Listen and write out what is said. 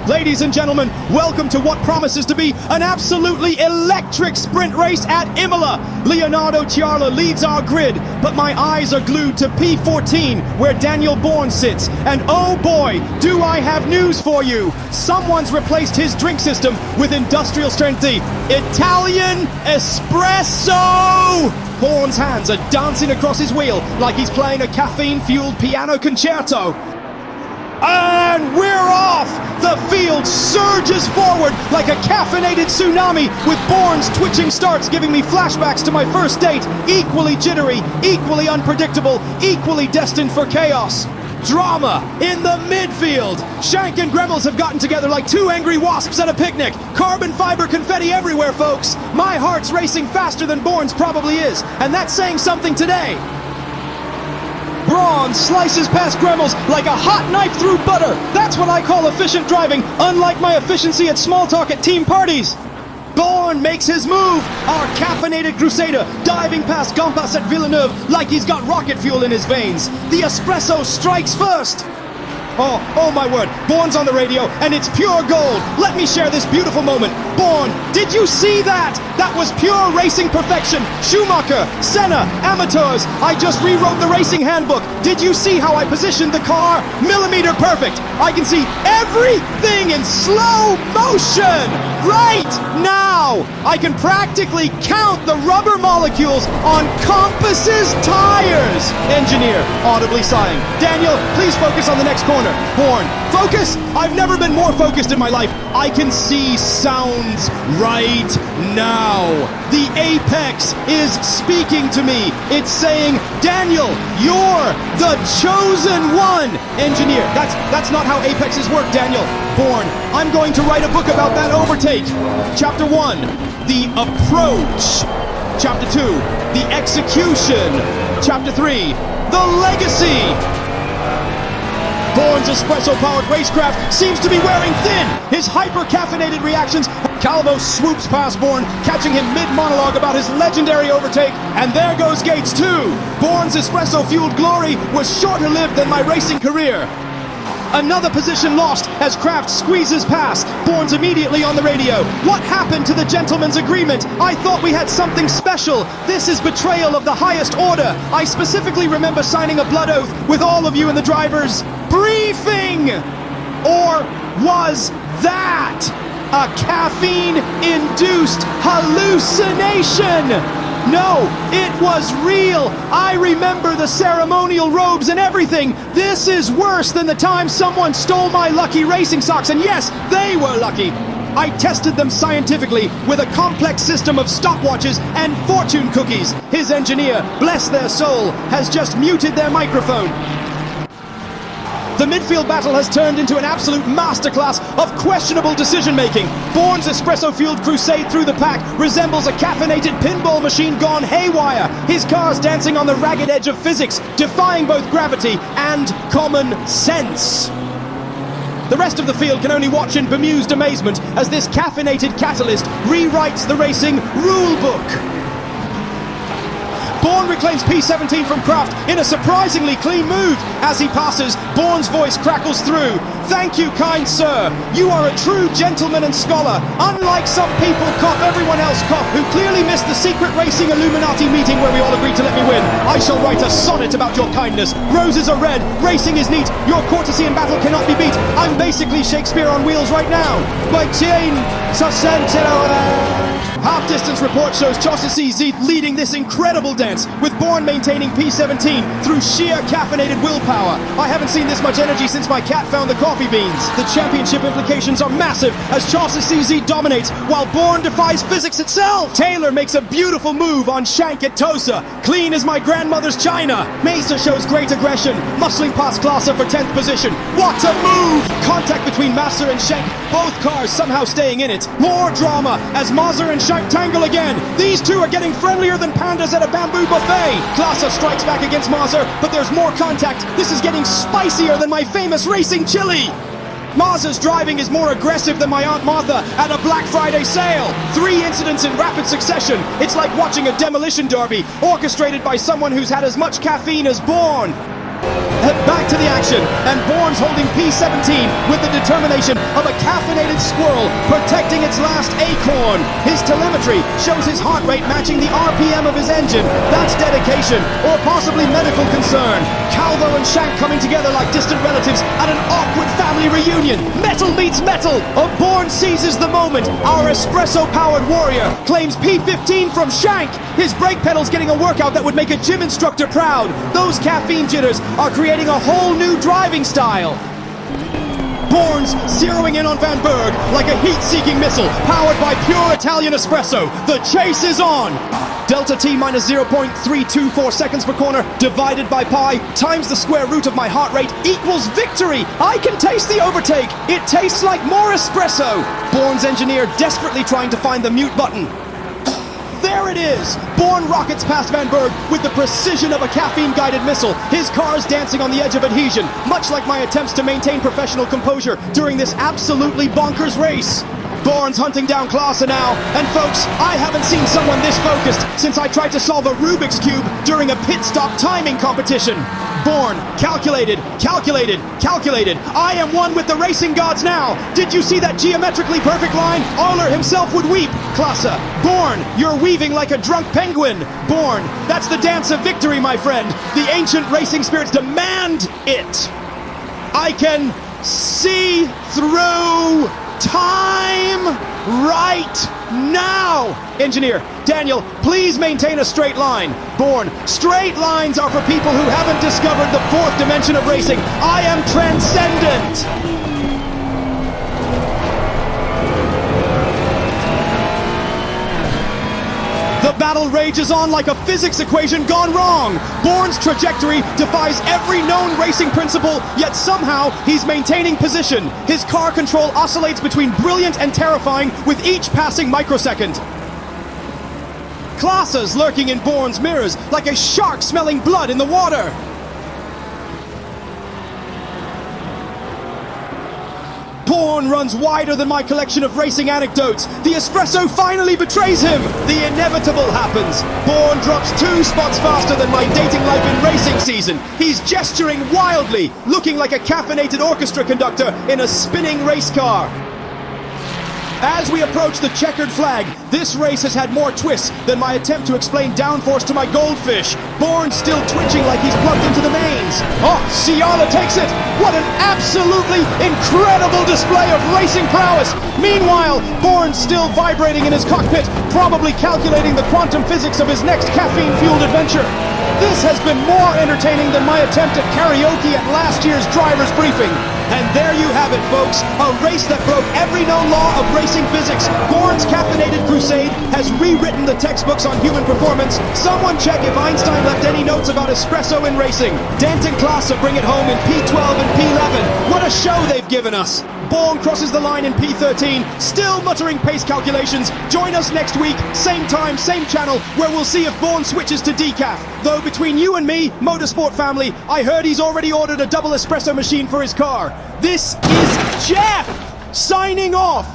Ladies and gentlemen, welcome to what promises to be an absolutely electric sprint race at Imola. Leonardo Ciarla leads our grid, but my eyes are glued to P14, where Daniel Bourne sits. And oh boy, do I have news for you. Someone's replaced his drink system with industrial strength D. Italian ESPRESSO! Bourne's hands are dancing across his wheel like he's playing a caffeine-fueled piano concerto. And we're off! The field surges forward like a caffeinated tsunami, with Bourne's twitching starts giving me flashbacks to my first date. Equally jittery, equally unpredictable, equally destined for chaos. Drama in the midfield. Shank and Gremmels have gotten together like two angry wasps at a picnic. Carbon fiber confetti everywhere, folks. My heart's racing faster than Bourne's probably is, and that's saying something today. Braun slices past Gremmels like a hot knife through butter. That's what I call efficient driving, unlike my efficiency at small talk at team parties. Bourne makes his move. Our caffeinated crusader diving past Gampas at Villeneuve like he's got rocket fuel in his veins. The espresso strikes first. Oh my word, Bourne's on the radio, and it's pure gold. Let me share this beautiful moment. Bourne, did you see that? That was pure racing perfection. Schumacher, Senna, amateurs. I just rewrote the racing handbook. Did you see how I positioned the car? Millimeter perfect. I can see everything in slow motion right now. I can practically count the rubber molecules on Compass's tires. Engineer, audibly sighing. Daniel, please focus on the next corner. Bourne, focus? I've never been more focused in my life. I can see sounds right now. The apex is speaking to me. It's saying, Daniel, you're the chosen one. Engineer, that's not how apexes work, Daniel. Bourne, I'm going to write a book about that overtake. Chapter 1, the approach. Chapter 2, the execution. Chapter 3, the legacy. Bourne's espresso-powered racecraft seems to be wearing thin. His hyper-caffeinated reactions. Calvo swoops past Bourne, catching him mid-monologue about his legendary overtake. And there goes Gates too. Bourne's espresso-fueled glory was shorter lived than my racing career. Another position lost as Kraft squeezes past. Bourne's immediately on the radio. What happened to the gentleman's agreement? I thought we had something special. This is betrayal of the highest order. I specifically remember signing a blood oath with all of you in the driver's briefing. Or was that a caffeine-induced hallucination? No, it was real. I remember the ceremonial robes and everything. This is worse than the time someone stole my lucky racing socks, and yes, they were lucky. I tested them scientifically with a complex system of stopwatches and fortune cookies. His engineer, bless their soul, has just muted their microphone. The midfield battle has turned into an absolute masterclass of questionable decision-making. Bourne's espresso-fueled crusade through the pack resembles a caffeinated pinball machine gone haywire. His car's dancing on the ragged edge of physics, defying both gravity and common sense. The rest of the field can only watch in bemused amazement as this caffeinated catalyst rewrites the racing rulebook. Bourne reclaims P17 from Kraft in a surprisingly clean move. As he passes, Bourne's voice crackles through. Thank you, kind sir. You are a true gentleman and scholar. Unlike some people, everyone else, who clearly missed the secret racing Illuminati meeting where we all agreed to let me win. I shall write a sonnet about your kindness. Roses are red, racing is neat. Your courtesy in battle cannot be beat. I'm basically Shakespeare on wheels right now. By chain, half-distance report shows Chaucer leading this incredible dance, with Bourne maintaining P17 through sheer caffeinated willpower. I haven't seen this much energy since my cat found the coffee beans. The championship implications are massive as Chaucer CZ dominates while Bourne defies physics itself. Taylor makes a beautiful move on Shank at Tosa, clean as my grandmother's china. Mesa shows great aggression, muscling past Glasser for 10th position. What a move! Contact between Massa and Shank, both cars somehow staying in it. More drama as Mazza and Shank tangle again. These two are getting friendlier than pandas at a bamboo buffet. Glasser strikes back against Mazza, but there's more contact. This is getting spicier than my famous racing chili. Mazza's driving is more aggressive than my Aunt Martha at a Black Friday sale. 3 incidents in rapid succession. It's like watching a demolition derby, orchestrated by someone who's had as much caffeine as Bourne. back to the action, and Bourne's holding P17 with the determination of a caffeinated squirrel protecting its last acorn. His telemetry shows his heart rate matching the RPM of his engine. That's dedication, or possibly medical concern. Calvo and Shank coming together like distant relatives at an awkward family reunion. Metal meets metal. Bourne seizes the moment. Our espresso-powered warrior claims P15 from Shank. His brake pedal's getting a workout that would make a gym instructor proud. Those caffeine jitters are creating a whole new driving style. Bourne's zeroing in on Van Berg like a heat-seeking missile powered by pure Italian espresso. The chase is on. Delta T minus 0.324 seconds per corner divided by pi times the square root of my heart rate equals victory. I can taste the overtake. It tastes like more espresso. Bourne's engineer desperately trying to find the mute button. There it is! Bourne rockets past Van Berg with the precision of a caffeine-guided missile. His car's dancing on the edge of adhesion, much like my attempts to maintain professional composure during this absolutely bonkers race. Bourne's hunting down Klaassen now, and folks, I haven't seen someone this focused since I tried to solve a Rubik's Cube during a pit stop timing competition. Bourne, calculated, calculated, calculated. I am one with the racing gods now. Did you see that geometrically perfect line? Euler himself would weep. Klaassen, Bourne, you're weaving like a drunk penguin. Bourne, that's the dance of victory, my friend. The ancient racing spirits demand it. I can see through time right now. Engineer, Daniel, please maintain a straight line. Bourne, straight lines are for people who haven't discovered the fourth dimension of racing. I am transcendent. The battle rages on like a physics equation gone wrong. Bourne's trajectory defies every known racing principle, yet somehow he's maintaining position. His car control oscillates between brilliant and terrifying with each passing microsecond. Klaassen's lurking in Bourne's mirrors like a shark smelling blood in the water. Bourne runs wider than my collection of racing anecdotes. The espresso finally betrays him. The inevitable happens. Bourne drops 2 spots faster than my dating life in racing season. He's gesturing wildly, looking like a caffeinated orchestra conductor in a spinning race car. As we approach the checkered flag, this race has had more twists than my attempt to explain downforce to my goldfish. Bourne still twitching like he's plugged into the mains. Oh, Ciarla takes it! What an absolutely incredible display of racing prowess! Meanwhile, Bourne's still vibrating in his cockpit, probably calculating the quantum physics of his next caffeine-fueled adventure. This has been more entertaining than my attempt at karaoke at last year's driver's briefing. And there you have it, folks, a race that broke every known law of racing physics. Bourne's caffeinated crusade has rewritten the textbooks on human performance. Someone check if Einstein left any notes about espresso in racing. Dent and Klaassen bring it home in P12 and P11. What a show they've given us. Bourne crosses the line in P13, still muttering pace calculations. Join us next week, same time, same channel, where we'll see if Bourne switches to decaf. Though between you and me, motorsport family, I heard he's already ordered a double espresso machine for his car. This is Jeff signing off.